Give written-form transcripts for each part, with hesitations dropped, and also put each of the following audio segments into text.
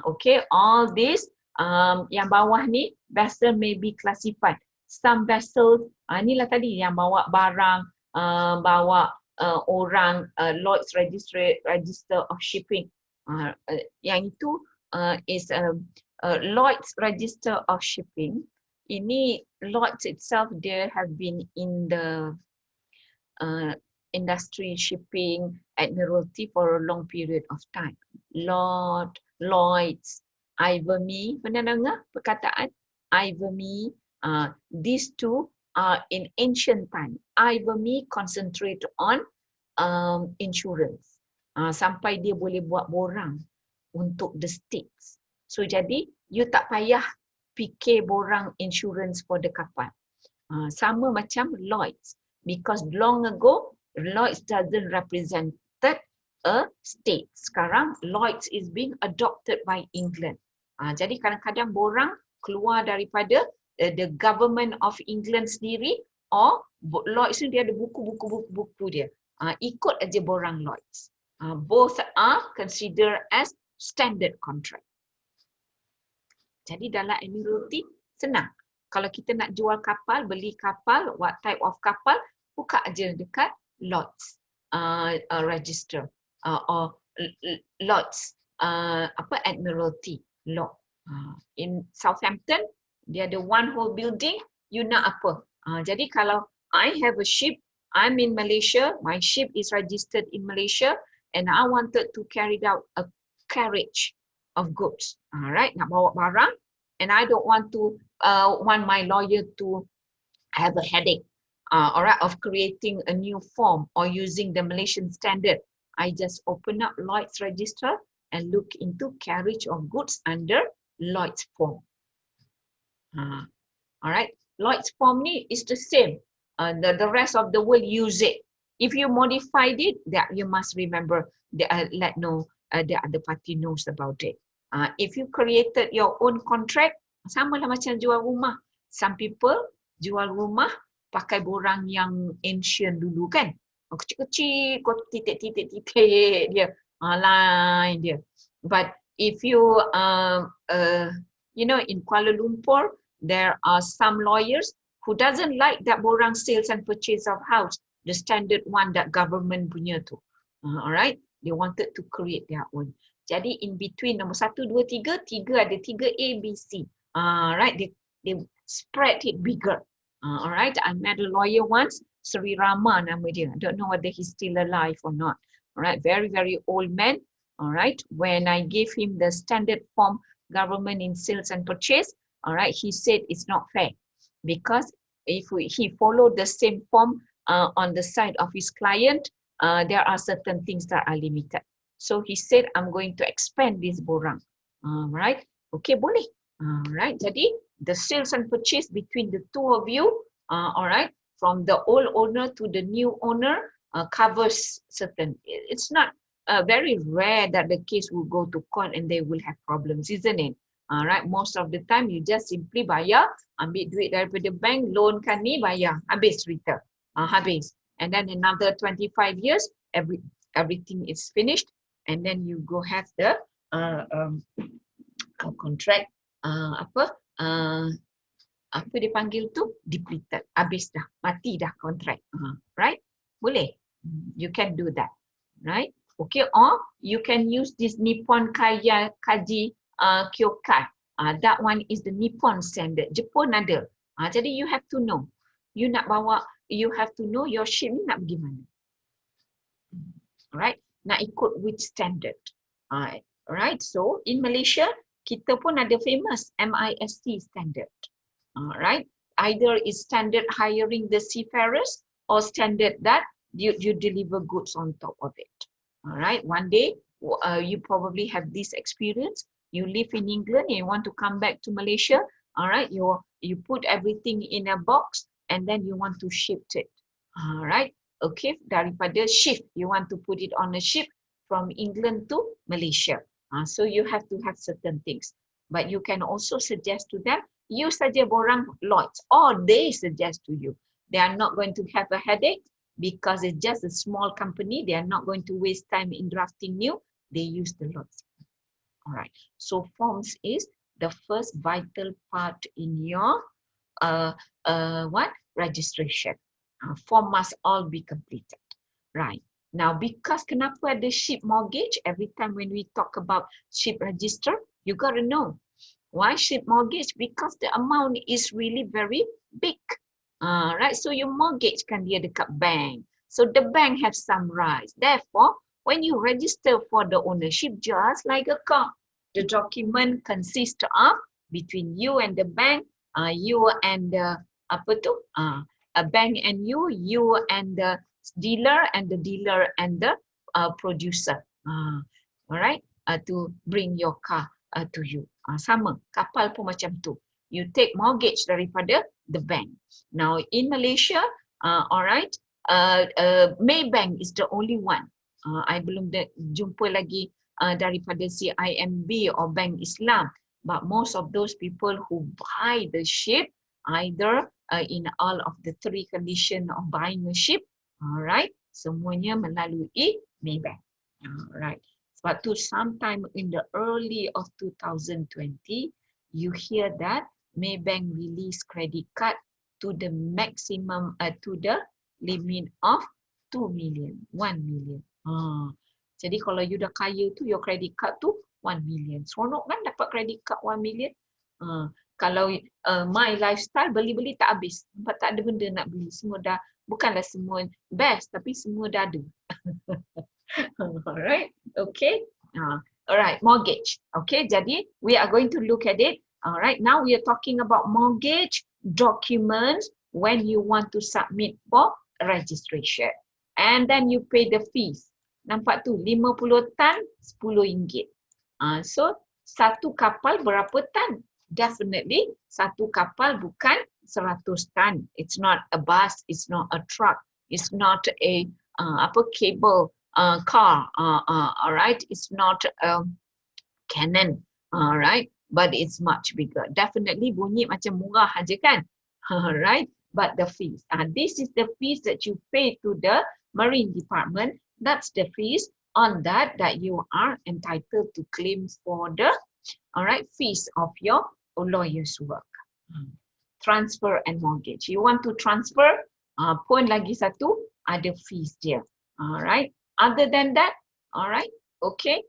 Okay, all this yang bawah ni vessel may be classified. Some vessels, inilah tadi yang bawa barang, bawa orang, Lloyd's Register of Shipping. Yang itu is Lloyd's Register of Shipping. Ini Lloyd's itself, they have been in the industry shipping, admiralty for a long period of time. Lloyd's, Ivory, pernah dengar perkataan Ivory? These two are in ancient time. Ivory concentrate on insurance. Sampai dia boleh buat borang untuk the states. So jadi you tak payah fikir borang insurance for the kapal. Sama macam Lloyd's, because long ago Lloyd's doesn't represent a state. Sekarang Lloyd's is being adopted by England. Jadi kadang-kadang borang keluar daripada the government of England sendiri, or Lloyd's ni dia ada buku dia. Ikut aja borang Lloyd's. Both are considered as standard contract. Jadi dalam admiralty senang. Kalau kita nak jual kapal, beli kapal, what type of kapal, buka aja dekat Lloyd's register or Lloyd's admiralty law. In Southampton, dia ada one whole building, you nak apa? Jadi kalau I have a ship, I'm in Malaysia, my ship is registered in Malaysia, and I wanted to carry out a carriage of goods, alright, nak bawa barang, and I don't want to want my lawyer to have a headache, alright, of creating a new form or using the Malaysian standard. I just open up Lloyd's register and look into carriage of goods under Lloyd's form. Alright, Lloyd's form ni is the same. The rest of the world use it. If you modified it, that you must remember, let know the other party knows about it. If you created your own contract, sama lah macam jual rumah. Some people jual rumah pakai borang yang ancient dulu kan. Kecil-kecil, kau titik-titik dia, line dia. But if you, in Kuala Lumpur, there are some lawyers who doesn't like that borang sales and purchase of house, the standard one that government punya tu. Alright, they wanted to create their own. Jadi in between nombor 1, 2, 3, 3 ada 3 A, B, C. Right, they spread it bigger. Alright, I met a lawyer once, Sri Rama nama dia. I don't know whether he's still alive or not. Alright, very, very old man. Alright, when I gave him the standard form government in sales and purchase, alright, he said it's not fair because if he followed the same form on the side of his client, there are certain things that are limited. So he said, I'm going to expand this borang. Right? Okay, boleh. Right, jadi the sales and purchase between the two of you, alright, from the old owner to the new owner covers certain. It's not very rare that the case will go to court and they will have problems, isn't it? Alright, most of the time you just simply bayar, ambil duit daripada bank, loankan ni, bayar, habis cerita, habis. And then another 25 years, everything is finished, and then you go have the contract, apa dia panggil tu, depleted, habis dah, mati dah kontrak, right? Boleh, you can do that, right? Okay, or you can use this Nippon Kaji Kyokai. That one is the Nippon standard. Jepun ada. Jadi you have to know. You nak bawa, you have to know your ship ni nak pergi mana. Alright, nak ikut which standard. Alright, so in Malaysia, kita pun ada famous MIST standard. Alright, either is standard hiring the seafarers or standard that you deliver goods on top of it. Alright, one day you probably have this experience. You live in England and you want to come back to Malaysia. Alright, you put everything in a box and then you want to ship it. Alright, okay, daripada ship, you want to put it on a ship from England to Malaysia. So you have to have certain things. But you can also suggest to them, you saja borang Lloyd's, or they suggest to you. They are not going to have a headache because it's just a small company. They are not going to waste time in drafting new. They use the Lloyd's. All right. So forms is the first vital part in your what registration. Form must all be completed. Right. Now, because kenapa ada ship mortgage? Every time when we talk about ship register, you got to know why ship mortgage? Because the amount is really very big. Right. So you mortgage kan dia dekat bank. So the bank have some rights. Therefore, when you register for the ownership, just like a car, the document consists of between you and the bank, you and the apa tu? A bank and you and the dealer, and the dealer and the producer. Alright, to bring your car to you. Sama, kapal pun macam tu. You take mortgage daripada the bank. Now in Malaysia, alright, Maybank is the only one. I belum jumpa lagi daripada CIMB or Bank Islam. But most of those people who buy the ship, either in all of the three condition of buying a ship, alright, semuanya melalui Maybank. Alright. Sebab tu sometime in the early of 2020, you hear that Maybank release credit card to the maximum, to the limit of 2 million, 1 million. Jadi kalau you dah kaya tu, your credit card tu 1 million. Seronok kan dapat credit card 1 million? Kalau my lifestyle, beli-beli tak habis. Sebab tak ada benda nak beli. Semua dah, bukanlah semua best, tapi semua dah ada. Alright, okay. Alright, mortgage. Okay, jadi we are going to look at it. Alright, now we are talking about mortgage documents when you want to submit for registration. And then you pay the fees. Nampak tu, 50 tan, RM10. So, satu kapal berapa tan? Definitely, satu kapal bukan 100 tan. It's not a bus, it's not a truck, it's not a cable car, alright, it's not a cannon, alright, but it's much bigger. Definitely bunyi macam murah aja kan, alright, but the fees, this is the fees that you pay to the Marine Department. That's the fees on that you are entitled to claim for the, alright, fees of your lawyer's work. Transfer and mortgage. You want to transfer, pun lagi satu, ada fees dia. Alright. Other than that, alright, okay.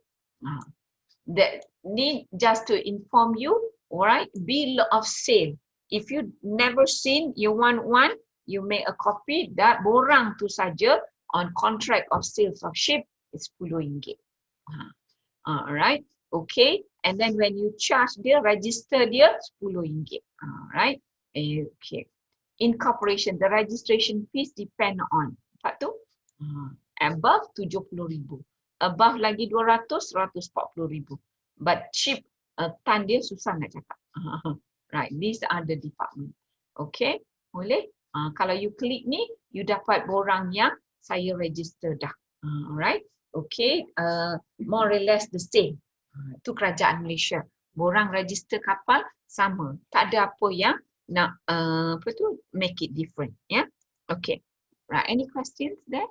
That need just to inform you, alright, bill of sale. If you never seen, you want one, you make a copy. That borang tu saja on contract of sales of ship is RM10. Alright, okay. And then when you charge dia, register dia RM10. Alright, okay. Incorporation, the registration fees depend on. Nampak tu? Above 70,000. Above lagi 200, 140,000. But ship, tan dia susah nak cakap. Right, these are the department. Okay, boleh? Kalau you klik ni, you dapat borang yang saya register dah. Alright, okay, more or less the same. Itu kerajaan Malaysia. Borang register kapal sama. Tak ada apa yang nak make it different. Yeah, okay. Right, any questions there?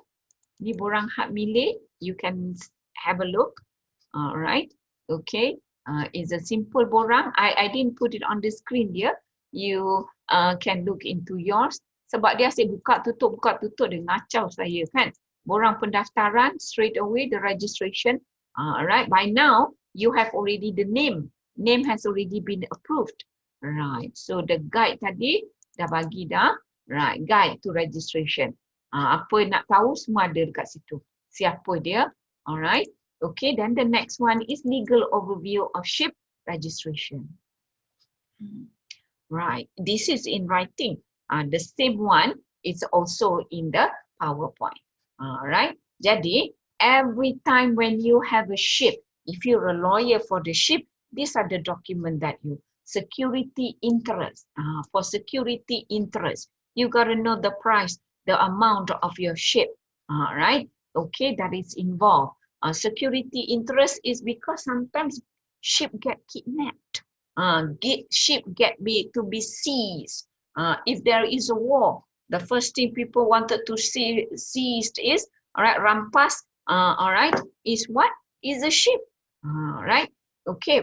Ni borang hak milik, you can have a look. Alright, okay. It's a simple borang. I didn't put it on the screen here. You can look into yours. Sebab dia asyik buka tutup, dia ngacau saya kan. Borang pendaftaran, straight away the registration. Alright, by now you have already the name. Name has already been approved. Right, so the guide tadi dah bagi dah. Right, guide to registration. Apa nak tahu semua ada dekat situ. Siapa dia? Alright. Okay, then the next one is legal overview of ship registration. Right, this is in writing. The same one is also in the PowerPoint. Alright. Jadi, every time when you have a ship, if you're a lawyer for the ship, these are the document that you security interest. For security interest, you got to know the price, the amount of your ship, right? Okay, that is involved. Security interest is because sometimes ship get kidnapped, ship get to be seized. If there is a war, the first thing people wanted to see seized is, all right, rampas, all right, is what? Is a ship, all right? Okay,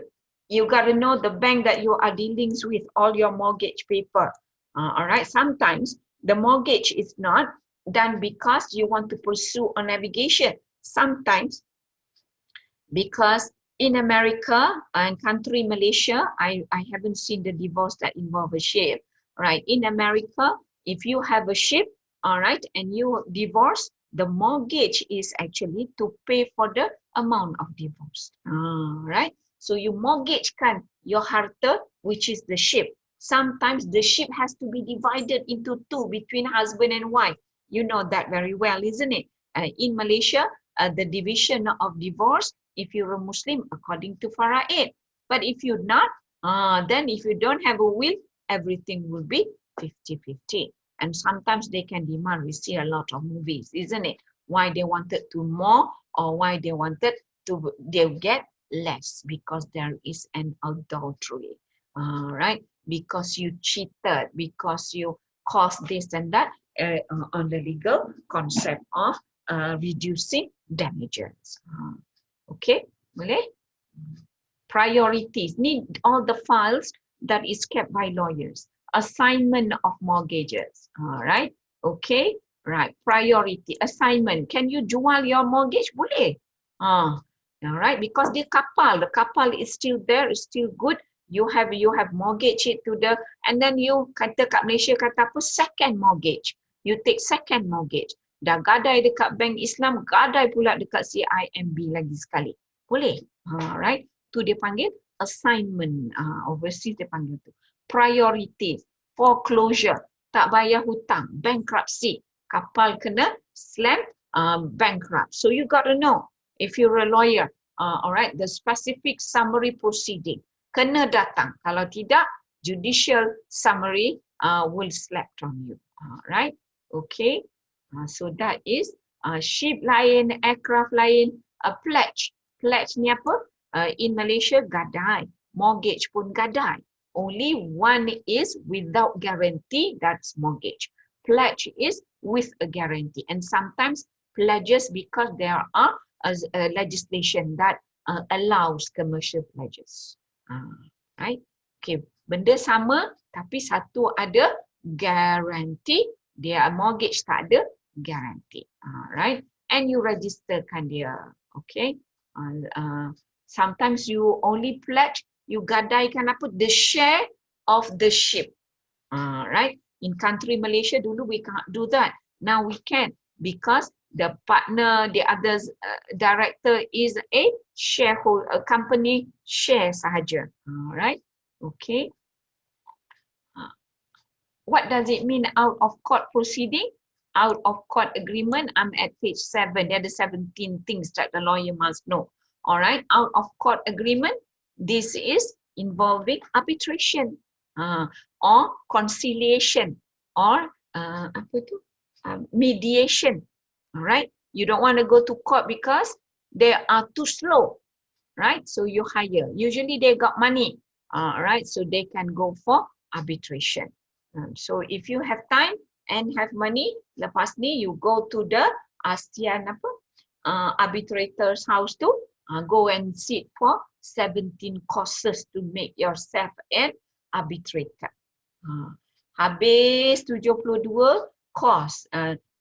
you got to know the bank that you are dealing with, all your mortgage paper. All right, sometimes the mortgage is not done because you want to pursue a navigation. Sometimes because in America and country Malaysia, I haven't seen the divorce that involve a ship. Right, in America, if you have a ship, all right, and you divorce, the mortgage is actually to pay for the amount of divorce. Right, so you mortgage kan your harta, which is the ship. Sometimes the ship has to be divided into two between husband and wife. You know that very well, isn't it? In Malaysia, the division of divorce, if you're a Muslim, according to Fara'id. But if you're not, then if you don't have a will, everything will be 50-50. And sometimes they can demand, we see a lot of movies, isn't it? Why they wanted to more or why they wanted to, they'll get less because there is an adultery, right? Because you cheated, because you caused this and that on the legal concept of reducing damages. Okay, boleh? Priorities, need all the files that is kept by lawyers. Assignment of mortgages, all right? Okay, right, priority, assignment. Can you jual your mortgage? Boleh. All right, because the kapal is still there, is still good. You have mortgage it to the, and then you kata kat Malaysia kata apa, second mortgage. You take second mortgage. Dah gadai dekat Bank Islam, gadai pula dekat CIMB lagi sekali. Boleh. Right? Tu dia panggil assignment. Overseas dia panggil tu. Priorities. Foreclosure. Tak bayar hutang. Bankruptcy. Kapal kena slam bankrupt. So you got to know, if you're a lawyer, alright, the specific summary proceeding. Kena datang. Kalau tidak, judicial summary will slap on you. Alright? Okay. So that is ship lain, aircraft lain, pledge. Pledge ni apa? In Malaysia, gadai. Mortgage pun gadai. Only one is without guarantee, that's mortgage. Pledge is with a guarantee. And sometimes pledges because there are legislation that allows commercial pledges. Right? Okay, benda sama tapi satu ada guarantee, dia mortgage tak ada guarantee. Right? And you registerkan dia. Okay? Sometimes you only pledge, you gadaikan apa? The share of the ship. Right? In country Malaysia dulu we can't do that. Now we can because the partner, the other director is a shareholder, a company share sahaja. Right? Okay. What does it mean out of court proceeding? Out of court agreement, I'm at page 7. There are the 17 things that the lawyer must know. All right, out of court agreement, this is involving arbitration or conciliation or mediation. All right, you don't want to go to court because they are too slow, right? So you hire. Usually they got money, right? So they can go for arbitration. So if you have time and have money, lepas ni you go to the ASEAN arbitrator's house to go and sit for 17 courses to make yourself an arbitrator. Habis 72 course.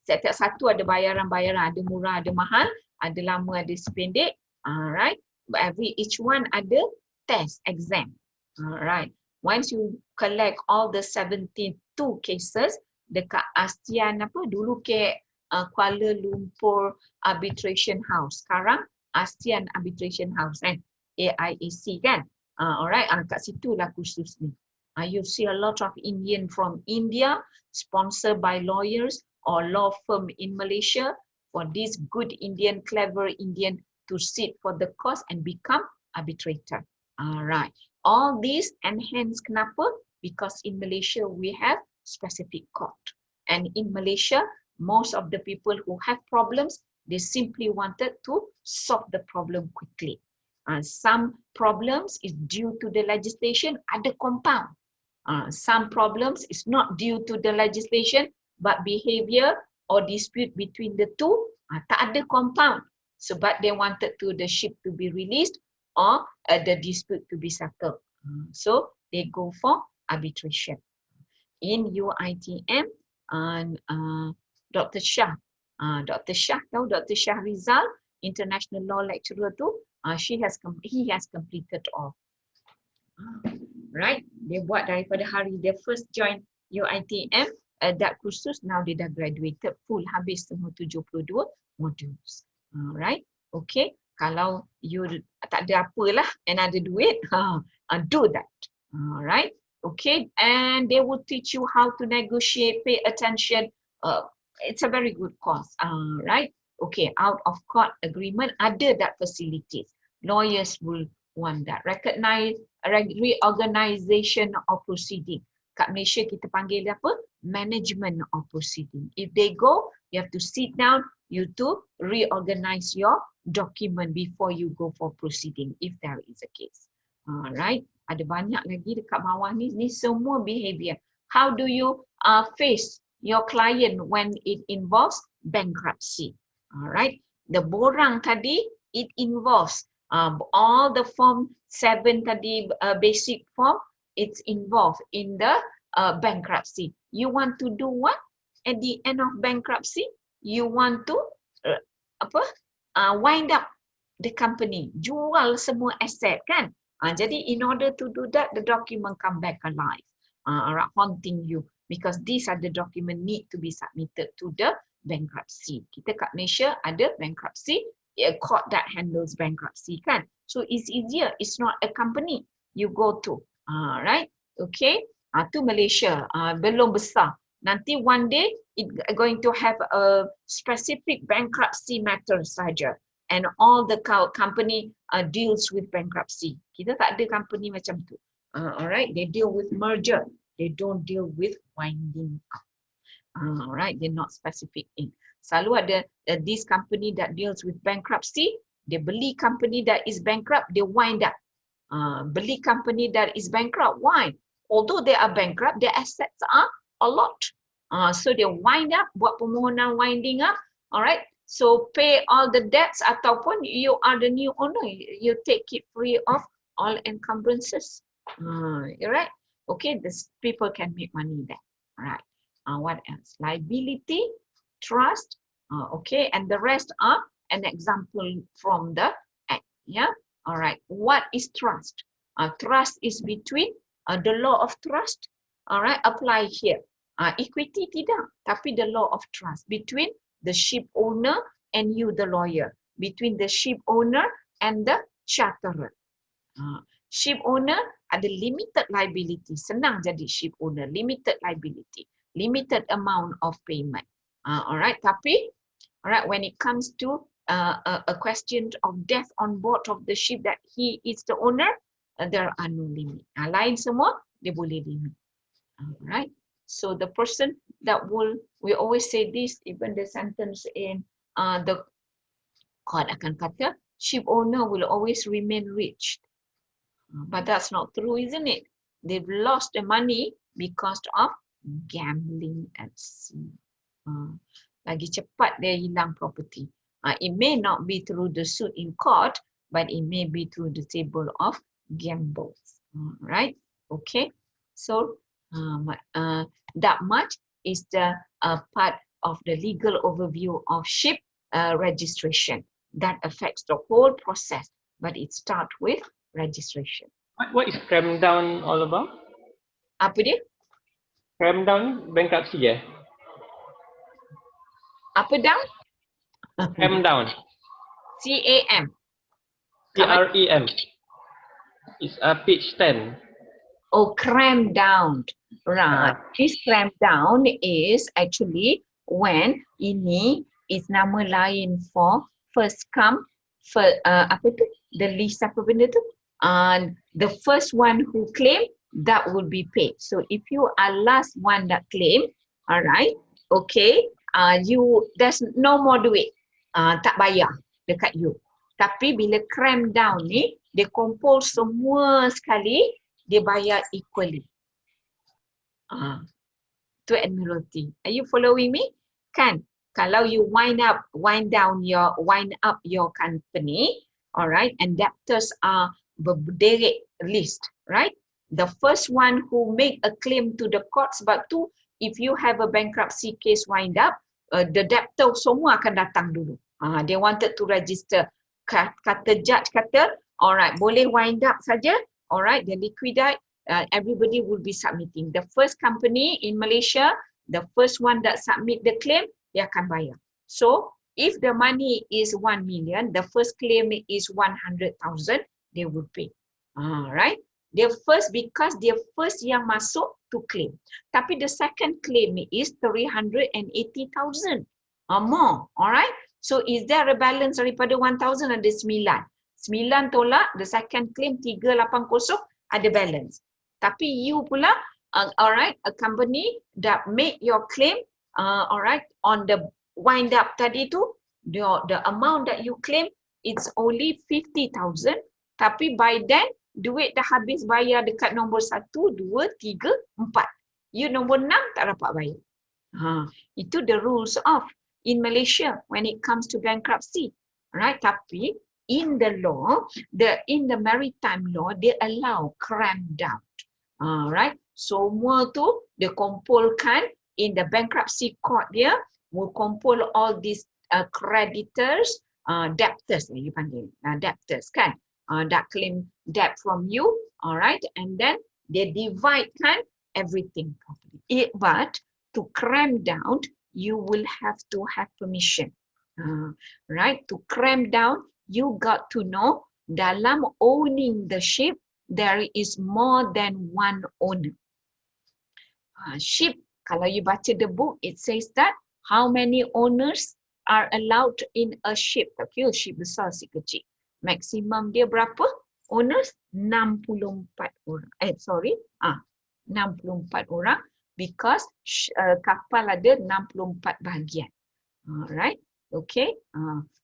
Setiap satu ada bayaran-bayaran, ada murah, ada mahal, ada lama, ada sependek. Right? But each one ada test, exam. Right? Once you collect all the 72 cases dekat ASEAN dulu ke Kuala Lumpur Arbitration House, sekarang ASEAN Arbitration House AIAC kan. Alright, kat situ lah khusus ni. You see a lot of Indian from India sponsored by lawyers or law firm in Malaysia for this good Indian, clever Indian to sit for the course and become arbitrator. Alright. All these enhanced kenapa? Because in Malaysia we have specific court. And in Malaysia, most of the people who have problems, they simply wanted to solve the problem quickly. Some problems is due to the legislation, ada compound. Some problems is not due to the legislation, but behavior or dispute between the two, tak ada compound. Sebab they wanted to the ship to be released, or the dispute to be settled. So they go for arbitration. In UITM, Dr. Shah, Dr. Shah tahu Dr. Shah Rizal, international law lecturer tu, he has completed all. Right? Dia buat daripada hari dia first join UITM, that kursus, now dia dah graduated full, habis semua 72 modules. Right? Okay. Kalau you tak ada apalah and ada duit, do that. Right? Okay. And they will teach you how to negotiate, pay attention. It's a very good course. Right? Okay. Out of court agreement, ada that facilities. Lawyers will want that. Recognize reorganization of proceeding. Kat Malaysia kita panggil dia apa? Management of proceeding. If they go, you have to sit down, you to reorganize your document before you go for proceeding, if there is a case. Right? Ada banyak lagi dekat bawah ni. Ni semua behavior. How do you face your client when it involves bankruptcy? Alright. The borang tadi, it involves all the form 7 tadi, basic form, it's involved in the bankruptcy. You want to do what? At the end of bankruptcy, you want to wind up the company, jual semua aset kan? Jadi in order to do that, the document come back alive, haunting you, because these are the document need to be submitted to the bankruptcy. Kita kat Malaysia ada bankruptcy, a court that handles bankruptcy kan? So it's easier, it's not a company you go to, right? Okay, tu Malaysia, belum besar. Nanti one day it going to have a specific bankruptcy matter saja, and all the company deals with bankruptcy. Kita tak ada company macam tu. Alright, they deal with merger, they don't deal with winding up. Right, they're not specific in. Selalu ada this company that deals with bankruptcy, they beli company that is bankrupt, they wind up. Beli company that is bankrupt, why? Although they are bankrupt, their assets are a lot. So they wind up, buat permohonan winding up, alright? So pay all the debts ataupun you are the new owner, you take it free of all encumbrances. Alright? Okay, these people can make money there. Alright. What else? Liability, trust, okay, and the rest are an example from the act. Yeah. All right. What is trust? Trust is between the law of trust. All right. Apply here. Equity tidak, tapi the law of trust between the ship owner and you, the lawyer, between the ship owner and the charterer. Ship owner ada limited liability. Senang jadi ship owner. Limited liability. Limited amount of payment. Alright, tapi alright, when it comes to a question of death on board of the ship that he is the owner, there are no limit. Lain semua dia boleh limit. Alright, so the person that we always say this, even the sentence in the court akan kata, ship owner will always remain rich. But that's not true, isn't it? They've lost the money because of gambling at sea. Lagi cepat dia hilang property. It may not be through the suit in court, but it may be through the table of gambles. Right? Okay. So that much is the part of the legal overview of ship registration that affects the whole process, but it starts with registration. What is cram down all about? Apa dia? Cram down bankruptcy ya? Apa down? Cram down. C-A-M. C-R-E-M. It's page 10. Oh, cram down. Right. This cram down is actually when ini is nama lain for first come, apa tu? The list apa benda tu? The first one who claim, that will be paid. So if you are last one that claim, alright, okay, there's no more duit, tak bayar dekat you. Tapi bila cram down ni, dia kumpul semua sekali, dia bayar equally. To admiralty. Are you following me? Kan? Kalau you wind up your company, All right, and debtors are berderet list, right? The first one who make a claim to the court, sebab tu if you have a bankruptcy case wind up, the debtor semua akan datang dulu. They wanted to register. Kata judge kata, alright, boleh wind up saja, alright, they liquidate, everybody will be submitting. The first company in Malaysia, the first one that submit the claim, dia akan bayar. So, if the money is 1 million, the first claim is 100,000, they will pay. Right? Dia first, because dia first yang masuk to claim. Tapi the second claim is 380,000 more. Alright? So is there a balance daripada 1,000? Ada 9. 9 tolak, the second claim 380 ada balance. Tapi you pula, alright, a company that make your claim, alright, on the wind up tadi tu, the amount that you claim, it's only 50,000. Tapi by then, duit dah habis bayar dekat nombor 1, 2, 3, 4. You nombor 6 tak dapat bayar. Itu the rules of in Malaysia when it comes to bankruptcy. Right? Tapi in the law, in the maritime law, they allow cram down. Right? Semua tu dia kumpulkan in the bankruptcy court dia, will kumpul all these creditors, debtors you panggil, debtors kan, that claim debt from you, all right, and then they divide kan everything properly. But to cram down, you will have to have permission, right? To cram down, you got to know dalam owning the ship there is more than one owner. Ship, kalau you baca the book, it says that how many owners are allowed in a ship. Okay, ship besar si kecil. Maximum dia berapa? Owners 64 orang. 64 orang because kapal ada 64 bahagian. Alright. Okay.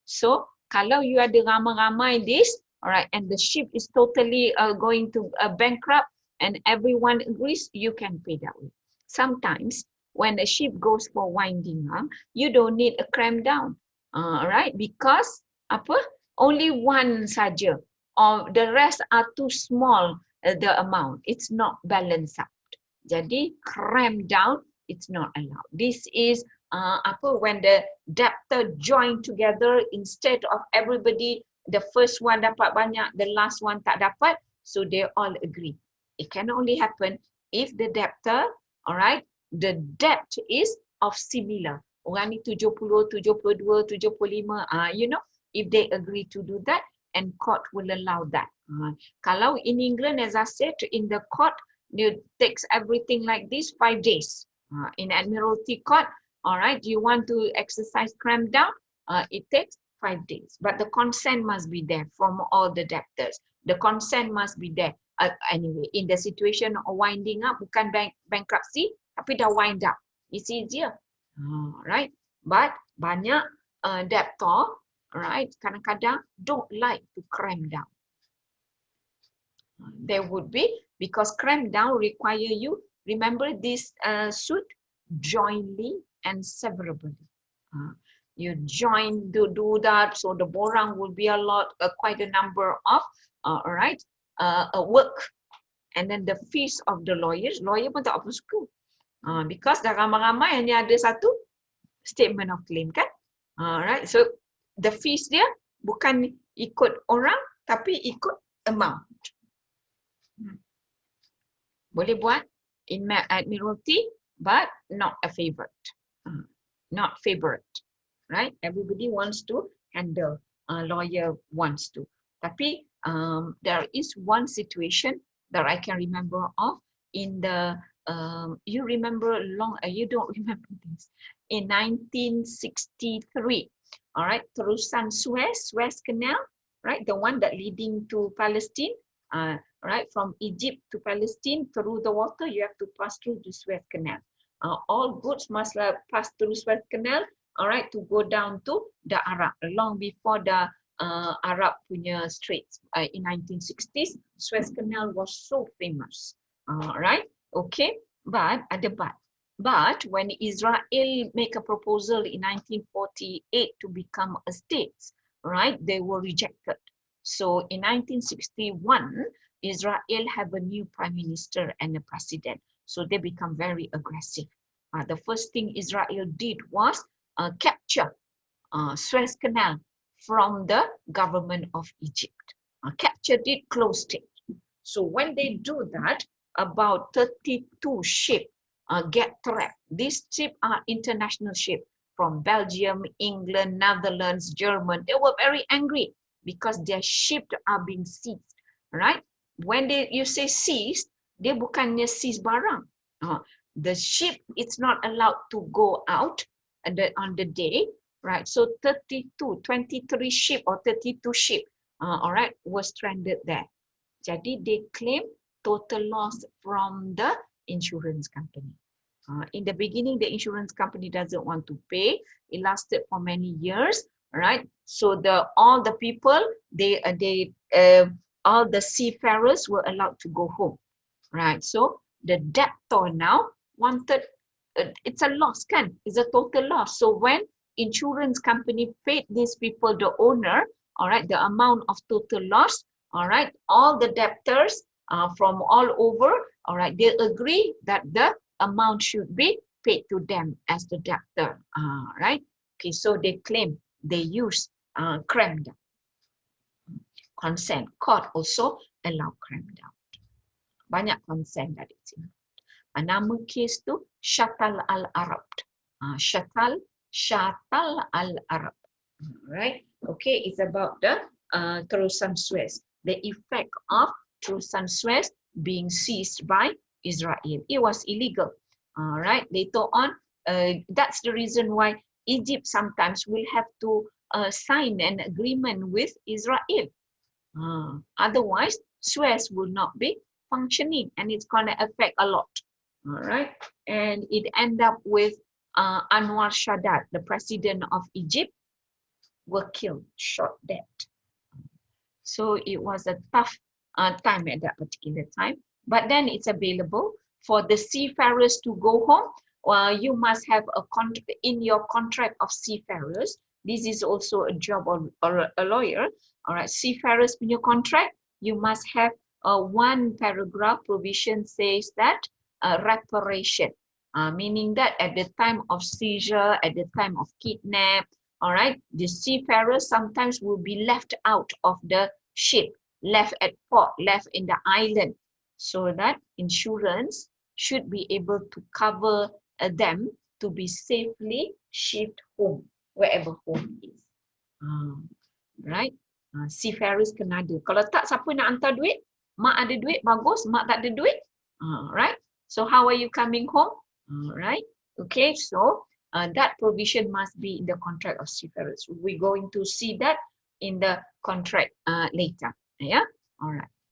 So kalau you ada ramai-ramai this, alright, and the ship is totally going to bankrupt and everyone agrees, you can pay that way. Sometimes when a ship goes for winding up, you don't need a cram down. Alright, because only one saja, or the rest are too small, the amount. It's not balanced out. Jadi cram down, it's not allowed. This is when the debtor join together instead of everybody, the first one dapat banyak, the last one tak dapat, so they all agree. It can only happen if the debtor, alright, the debt is of similar. Orang ni 70, 72, 75, you know, if they agree to do that, and court will allow that. Kalau in England, as I said, in the court, it takes everything like this 5 days. In Admiralty Court, all right, you want to exercise cram down, it takes 5 days. But the consent must be there from all the debtors. The consent must be there. Anyway, in the situation of winding up, bukan bankruptcy, tapi dah wind up. It's easier. Right? But banyak debtor, right, kadang-kadang don't like to cram down. There would be, because cram down require you, remember this suit, jointly and severably. You join to do that, so the borang will be a lot, quite a number of, alright, work. And then the fees of the lawyers, lawyer pun tak apa suka. Because dah ramai-ramai hanya ada satu statement of claim kan. Alright, so the fees dia bukan ikut orang tapi ikut amount. Boleh buat in Admiralty, but not a favorite. Not favorite, right? Everybody wants to handle, lawyer wants to. Tapi there is one situation that I can remember of in the, you remember you don't remember this, in 1963, all right, terusan Suez Canal, right, the one that leading to Palestine, right, from Egypt to Palestine, through the water, you have to pass through the Suez Canal. All goods must pass through Suez Canal, all right, to go down to the Arab, long before the Arab punya straits. In 1960s, Suez Canal was so famous, right? Okay, but ada but when Israel make a proposal in 1948 to become a state, right, they were rejected. So in 1961, Israel have a new prime minister and a president. So they become very aggressive. The first thing Israel did was capture Suez Canal from the government of Egypt. Captured it, closed it. So when they do that, about 32 ships get trapped. These ships are international ships from Belgium, England, Netherlands, Germany. They were very angry because their ships are being seized, right? When you say seized, dia bukannya seize barang. The ship is not allowed to go out on the day, right? So 23 ship or 32 ship, all right, were stranded there. Jadi they claim total loss from the insurance company. In the beginning, the insurance company doesn't want to pay. It lasted for many years, right? So all the people, all the seafarers were allowed to go home, right? So the debtor now wanted, it's a loss, kan? It's a total loss. So when insurance company paid these people, the owner, all right, the amount of total loss, all right, all the debtors from all over, all right, they agree that the amount should be paid to them as the debtor, right? Okay, so they claim they use cram down. Consent. Court also allow cram down. Banyak consent dari sini. Nama kes tu Shatal al-Arab. Shatal al-Arab. Right? Okay, it's about the Terusan Suez. The effect of Terusan Suez being seized by Israel. It was illegal. All right. Later on, that's the reason why Egypt sometimes will have to sign an agreement with Israel. Otherwise, Suez will not be functioning, and it's going to affect a lot. All right. And it end up with Anwar Sadat, the president of Egypt, were killed, shot dead. So it was a tough time at that particular time. But then it's available for the seafarers to go home. You must have a contract in your contract of seafarers. This is also a job or a lawyer. All right, seafarers in your contract, you must have one paragraph provision says that reparation, meaning that at the time of seizure, at the time of kidnap, all right, the seafarers sometimes will be left out of the ship, left at port, left in the island, so that insurance should be able to cover them to be safely shipped home, wherever home is. Right? Seafarers kena ada. Kalau tak, siapa nak hantar duit? Mak ada duit, bagus. Mak tak ada duit. Right? So how are you coming home? Right? Okay, so that provision must be in the contract of seafarers. We're going to see that in the contract later. Yeah? All right.